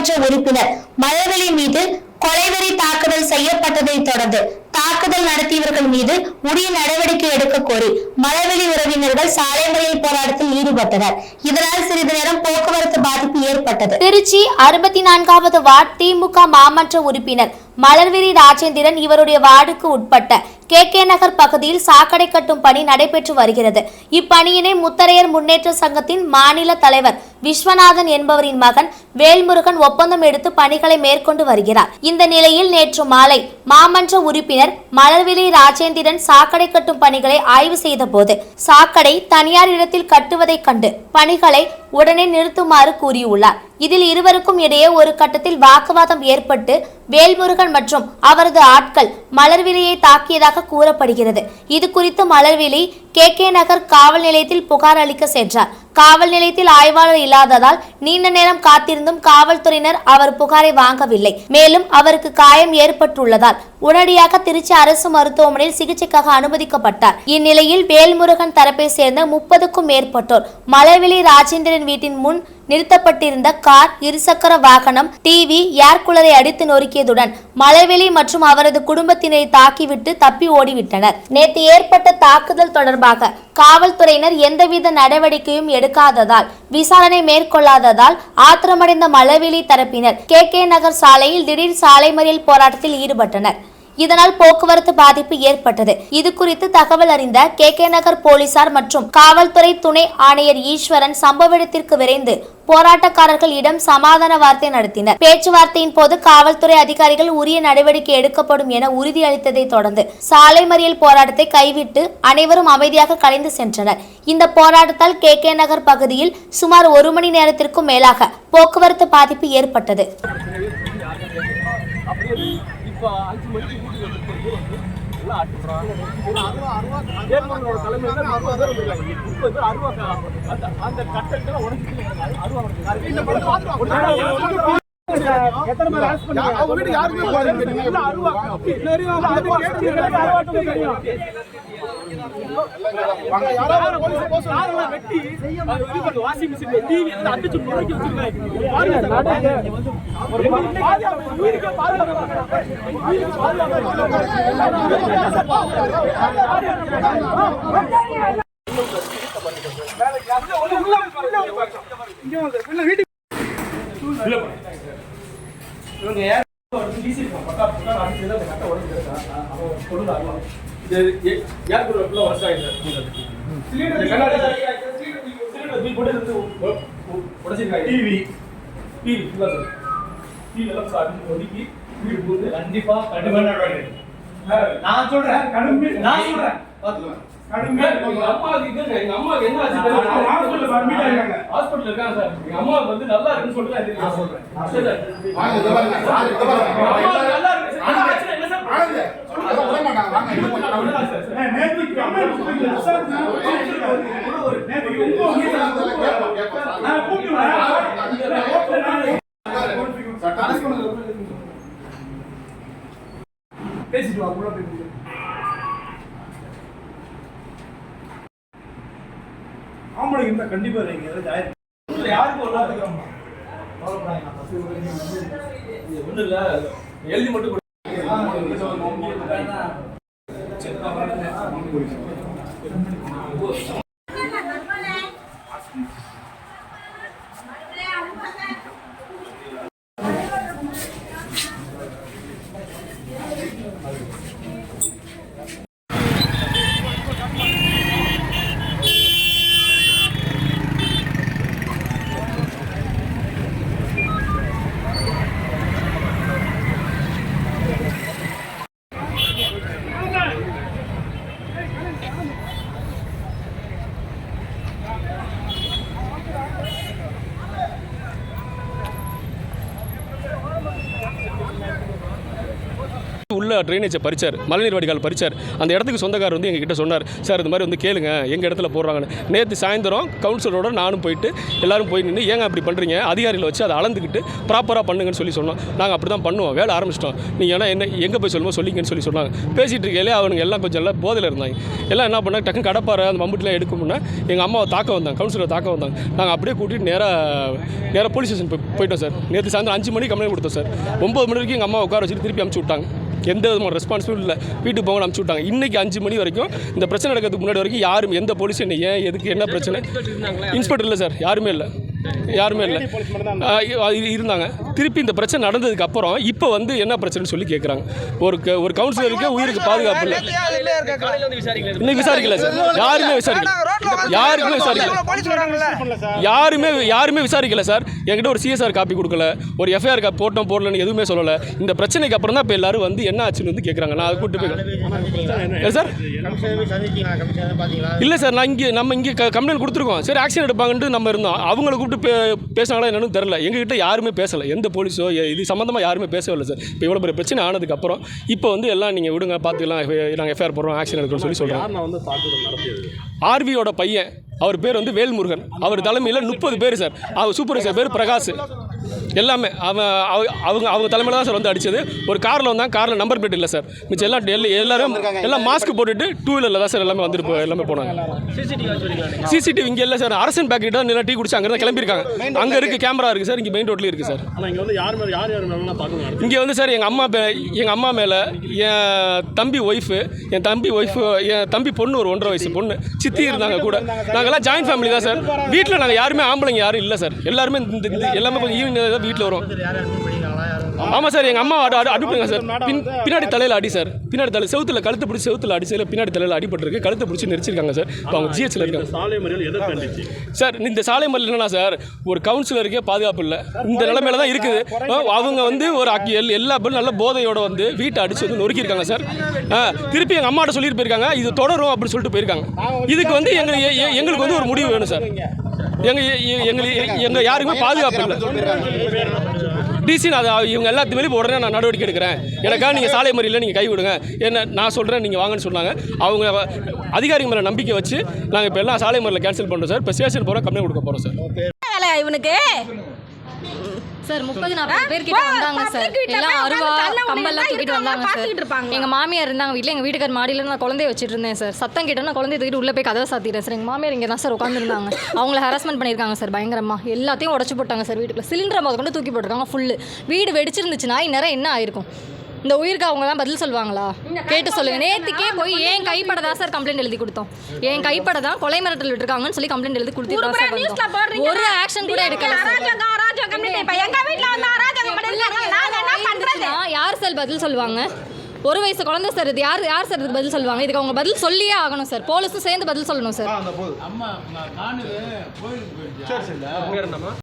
மாமன்ற உறுப்பினர் மலர்விழி மீது கொலைவெறி தாக்குதல் செய்யப்பட்டதை தொடர்ந்து தாக்குதல் நடத்தியவர்கள் மீது உரிய நடவடிக்கை எடுக்க கோரி மலர்விழி உறவினர்கள் சாலை மறியல் போராட்டத்தில் ஈடுபட்டனர். இதனால் சிறிது நேரம் போக்குவரத்து பாதிப்பு ஏற்பட்டது. திருச்சி 64வது வார்டு திமுக மாமன்ற உறுப்பினர் மலர்விழி ராஜேந்திரன் இவருடைய வார்டுக்கு உட்பட்ட KK நகர் பகுதியில் சாக்கடை கட்டும் பணி நடைபெற்று வருகிறது. இப்பணியினை முத்தரையர் முன்னேற்ற சங்கத்தின் மாநில தலைவர் விஸ்வநாதன் என்பவரின் மகன் வேல்முருகன் ஒப்பந்தம் எடுத்து பணிகளை மேற்கொண்டு வருகிறார். இந்த நிலையில் நேற்று மாலை மாமன்ற உறுப்பினர் மலர்விழி ராஜேந்திரன் சாக்கடை கட்டும் பணிகளை ஆய்வு செய்த போது சாக்கடை தனியார் இடத்தில் கட்டுவதை கண்டு பணிகளை உடனே நிறுத்துமாறு கூறியுள்ளார். இதில் இருவருக்கும் இடையே ஒரு கட்டத்தில் வாக்குவாதம் ஏற்பட்டு வேல்முருகன் மற்றும் அவரது ஆட்கள் மலர்விழியை தாக்கியதாக கூறப்படுகிறது. இது குறித்து மலர்விழி KK நகர் காவல் நிலையத்தில் புகார் அளிக்க சென்றார். காவல் நிலையத்தில் ஆய்வாளர் இல்லாததால் நீண்ட நேரம் காத்திருந்தும் காவல்துறையினர் அவர் புகாரை வாங்கவில்லை. மேலும் அவருக்கு காயம் ஏற்பட்டுள்ளதால் உடனடியாக திருச்சி அரசு மருத்துவமனையில் சிகிச்சைக்காக அனுமதிக்கப்பட்டார். இந்நிலையில் வேல்முருகன் தரப்பை சேர்ந்த 30க்கும் மேற்பட்டோர் மலர்விழி ராஜேந்திரன் வீட்டின் முன் நிறுத்தப்பட்டிருந்த கார், இருசக்கர வாகனம், டிவி, ஏர் கூலரை அடித்து நொறுக்கியதுடன் மலர்விழி மற்றும் அவரது குடும்பத்தினரை தாக்கிவிட்டு தப்பி ஓடிவிட்டனர். நேற்று ஏற்பட்ட தாக்குதல் தொடர்பாக காவல்துறையினர் எந்தவித நடவடிக்கையும் எடுக்காததால் விசாரணை மேற்கொள்ளாததால் ஆத்திரமடைந்த மலர்விழி தரப்பினர் KK நகர் சாலையில் திடீர் சாலை மறியல் போராட்டத்தில் ஈடுபட்டனர். இதனால் போக்குவரத்து பாதிப்பு ஏற்பட்டது. இது குறித்து தகவல் அறிந்த KK நகர் போலீசார் மற்றும் காவல்துறை துணை ஆணையர் ஈஸ்வரன் சம்பவ இடத்திற்கு விரைந்து போராட்டக்காரர்களிடம் சமாதான வார்த்தை நடத்தினர். பேச்சுவார்த்தையின் போது காவல்துறை அதிகாரிகள் உரிய நடவடிக்கை எடுக்கப்படும் என உறுதியளித்ததை தொடர்ந்து சாலை மறியல் போராட்டத்தை கைவிட்டு அனைவரும் அமைதியாக கலைந்து சென்றனர். இந்த போராட்டத்தால் KK நகர் பகுதியில் சுமார் 1 மணி நேரத்திற்கும் மேலாக போக்குவரத்து பாதிப்பு ஏற்பட்டது. இப்போ 5 மணிக்கு வீட்டுக்கு வந்து எல்லாம் ஆட்டுறான். ஏற்பனோட தலைமையில் 40 பேர் வந்துருக்காங்க. 30 பேர் அருவா அந்த கட்டத்தில் உடஞ்சிட்டு எத்தனை பேர் அரெஸ்ட் பண்ணாங்க? அவங்க வீடு யாருமே போகல. அருவா யாராவது போலீஸ் போஸ்ட் வெட்டி வாஷிங் மிஷின் டிவி எல்லாம் அடிச்சு முறைக்கு வச்சிருக்காங்க. நான் சொல்றேன் ஹாஸ்பிட்டல் இருக்காங்க சார். எங்க அம்மா வந்து நல்லா இருக்குன்னு சொல்லிட்டு நான் சொல்றேன். பேசிட்டு வா கூட பேசிட்டு ஆம்பளைங்க இருந்தா கண்டிப்பா நீங்க யாருக்கும் ஒண்ணு இல்ல எழுதி மட்டும் ஃபுல்லாக ட்ரைனேஜை பறிச்சார், மழைநீர் வடிகால் பறிச்சார். அந்த இடத்துக்கு சொந்தக்காரர் வந்து எங்ககிட்ட சொன்னார், சார் இந்த மாதிரி வந்து கேளுங்க எங்கள் இடத்துல போடுறாங்கன்னு. நேற்று சாயந்தரம் கவுன்சிலரோட நானும் போயிட்டு எல்லாரும் போய் நின்று ஏங்க அப்படி பண்ணுறீங்க, அதிகாரிகளை வச்சு அதை அளந்துக்கிட்டு ப்ராப்பராக பண்ணுங்கன்னு சொல்லி சொன்னோம். நாங்கள் அப்படி தான் பண்ணுவோம், வேலை ஆரம்பிச்சிட்டோம், நீங்கள் ஏன்னா என்ன எங்கே போய் சொல்லுவோம் சொல்லிங்கன்னு சொல்லி சொன்னாங்க. பேசிகிட்டு இருக்கையிலே அவனுங்க எல்லாம் கொஞ்சம் எல்லாம் போதையில் இருந்தாங்க. எல்லாம் என்ன பண்ணாங்க, டக்குன்னு கடப்பாறை அந்த மம்புட்டிலாம் எடுக்கும்னா எங்கள் அம்மாவை தாக்க வந்தாங்க, கவுன்சிலரை தாக்க வந்தாங்க. நாங்கள் அப்படியே கூட்டிகிட்டு நேராக போலீஸ் ஸ்டேஷன் போயிட்டோம் சார். நேற்று சாயந்தரம் 5 மணிக்கு கம்ப்ளைண்ட் கொடுத்தோம் சார். 9 மணி வரைக்கும் எங்கள் அம்மா உட்கார வச்சுட்டு திருப்பி அனுப்பிச்சி விட்டாங்க. எந்த விதமான ரெஸ்பான்சிபிள் இல்லை, வீட்டுக்கு போக அனுப்பிச்சி விட்டாங்க. இன்றைக்கி 5 மணி வரைக்கும் இந்த பிரச்சனை நடக்கிறதுக்கு முன்னாடி வரைக்கும் யாரும் எந்த போலீஸ் என்ன ஏன் எதுக்கு என்ன பிரச்சனை, இன்ஸ்பெக்டர் இல்லை சார், யாருமே இல்லை இருந்தாங்க. திருப்பி இந்த பிரச்சனை நடந்ததுக்கு அப்புறம் இப்போ வந்து என்ன பிரச்சனைன்னு சொல்லி கேட்குறாங்க. ஒரு கவுன்சிலருக்கு உயிருக்கு பாதுகாப்பு இல்லை. இன்னைக்கு விசாரிக்கல சார், யாருமே விசாரிக்கல சார். என்கிட்ட ஒரு சிஎஸ்ஆர் காப்பி கொடுக்கல, ஒரு எஃப்ஐஆர் காப்பி போடலன்னு எதுவுமே சொல்லலை. இந்த பிரச்சனைக்கு அப்புறம் தான் இப்போ எல்லாரும் வந்து என்ன ஆச்சுன்னு வந்து கேட்குறாங்க. நான் அதை கூப்பிட்டு போய் சார் இல்லை சார், நம்ம இங்கே கம்ப்ளைண்ட் கொடுத்துருக்கோம், சரி ஆக்ஷன் எடுப்பாங்கன்ட்டு நம்ம இருந்தோம். அவங்கள கூப்பிட்டு பேசினாங்களா என்னன்னு தெரியல. எங்ககிட்ட யாருமே பேசலை, எந்த போலீஸோ இது சம்மந்தமாக யாருமே பேசவே இல்லை சார். இப்போ இவ்வளோ பெரிய பிரச்சனை ஆனதுக்கப்புறம் இப்போ வந்து எல்லாம் நீங்கள் விடுங்க பார்த்துக்கலாம், நாங்கள் எஃப்ஐஆர் போடுறோம், ஆக்ஷன் எடுக்கணும்னு சொல்லி சொல்கிறோம். ஆர்வியோட பையன், அவர் பேர் வந்து வேல்முருகன், அவர் தலைமையில் 30 பேர் சார். அவர் சூப்பர்வைசர் பேர் பிரகாஷ். எல்லாமே அவங்க தலைமையில் தான் சார் வந்து அடித்தது. ஒரு காரில் வந்தாங்க, காரில் நம்பர் பிளேட் இல்லை சார். மிச்சம் எல்லாம் மாஸ்க் போட்டுட்டு 2 வீலரில் தான் சார் எல்லாமே போனாங்க. சிசிடிவி இங்கே இல்லை சார், அரசன் பேக்கெட் தான் நல்லா டீ குடிச்சு அங்கே தான் கிளம்பியிருக்காங்க. அங்கே இருக்குது, கேமரா இருக்குது சார், இங்கே மெயின் ரோட்லேயே இருக்குது சார். இங்கே வந்து சார் எங்கள் அம்மா மேலே என் தம்பி ஒய்ஃபு, என் தம்பி பொண்ணு, ஒரு 1.5 வயசு பொண்ணு, சித்தி இருந்தாங்க கூட. நாங்கள்லாம் ஜாயின்ட் ஃபேமிலி தான் சார். வீட்டில் நாங்கள் யாருமே ஆம்பளைங்க யாரும் இல்லை சார். எல்லாருமே எல்லாமே கொஞ்சம் ஈவினிங் தான் வீட்டில் வரும். ஆமாம் சார், எங்கள் அம்மா அடிப்புங்க சார். பின்னாடி தலையில் அடி சார், பின்னாடி தலை செவுத்தில் கழுத்து பிடிச்சி செவுத்தில் அடிச்சதில் பின்னாடி தலையில் அடிபட்டிருக்கு, கழுத்தை பிடிச்சி நெரிச்சிருக்காங்க சார். இப்போ அவங்க ஜிஹெச்சில் இருக்காங்க சார். இந்த சாலை மறியல் என்னன்னா சார், ஒரு கவுன்சிலருக்கே பாதுகாப்பு இல்லை, இந்த நிலைமையில தான் இருக்குது. அவங்க வந்து ஒரு எல்லா பேரும் நல்ல போதையோட வந்து வீட்டை அடிச்சு வந்து நொறுக்கியிருக்காங்க சார். திருப்பி எங்கள் அம்மாட்ட சொல்லிட்டு போயிருக்காங்க, இது தொடரும் அப்படின்னு சொல்லிட்டு போயிருக்காங்க. இதுக்கு வந்து எங்களுக்கு வந்து ஒரு முடிவு வேணும் சார். எங்கள் யாருக்குமே பாதுகாப்பு இல்லை. டிசி இவங்க எல்லாத்துமே உடனே நான் நடவடிக்கை எடுக்கிறேன், எனக்காக நீங்கள் சாலை மறியலில் நீங்கள் கை விடுங்க, என்ன நான் சொல்கிறேன் நீங்கள் வாங்கன்னு சொன்னாங்க. அவங்க அதிகாரிகள் மேலே நம்பிக்கை வச்சு நாங்கள் இப்போ எல்லாம் சாலை மறியலில் கேன்சல் பண்ணுறோம் சார். இப்போ ஸ்டேஷன் போகிறோம், கம்ப்ளைண்ட் கொடுக்க போகிறோம் சார். இவனுக்கு சார் 30-40 பேர் கிட்ட வந்தாங்க சார். எல்லாம் அருவா கம்பெல்லாம் தூக்கிட்டு வந்தாங்க சார். எங்கள் மாமியார் இருந்தாங்க வீட்டில், எங்கள் வீட்டுக்கார் மாடியில் நான் குழந்தைய வச்சுட்டு இருந்தேன் சார். சத்தம் கேட்டோன்னா குழந்தைய தூக்கிட்டு உள்ளே போய் கதவை சாத்திட்டேன் சார். எங்கள் மாமியார் இங்கே தான் சார் உட்காந்துருந்தாங்க. அவங்கள ஹராஸ்மெண்ட் பண்ணியிருக்காங்க சார் பயங்கரமாக. எல்லாத்தையும் உடச்சி போட்டாங்க சார். வீட்டுக்குள்ள சிலிண்டரை முதல் கொண்டு தூக்கி போட்டிருக்காங்க ஃபுல்லு. வீடு வெடிச்சிருந்துச்சுன்னா இந்நேரம் என்ன ஆயிருக்கும்? இந்த உயிருக்கு அவங்க தான் பதில் சொல்லுவாங்களா? கேட்டு சொல்லுங்க. நேற்றுக்கே போய் என் கைப்பட தான் சார் கம்ப்ளைண்ட் எழுதி கொடுத்தோம். என் கைப்பட தான் கொலை மிரட்டல் விட்டுருக்காங்கன்னு சொல்லி கம்ப்ளைண்ட் எழுதி கொடுத்துருக்கோம் சார். ஒரு ஆக்ஷன் கூட எடுக்கல. யார் சார் பதில் சொல்லுவாங்க? 1 வயசு குழந்தை சார், இது யார் சார் இதுக்கு பதில் சொல்லுவாங்க? இதுக்கு அவங்க பதில் சொல்லியே ஆகணும் சார். போலீஸும் சேர்ந்து பதில் சொல்லணும் சார்.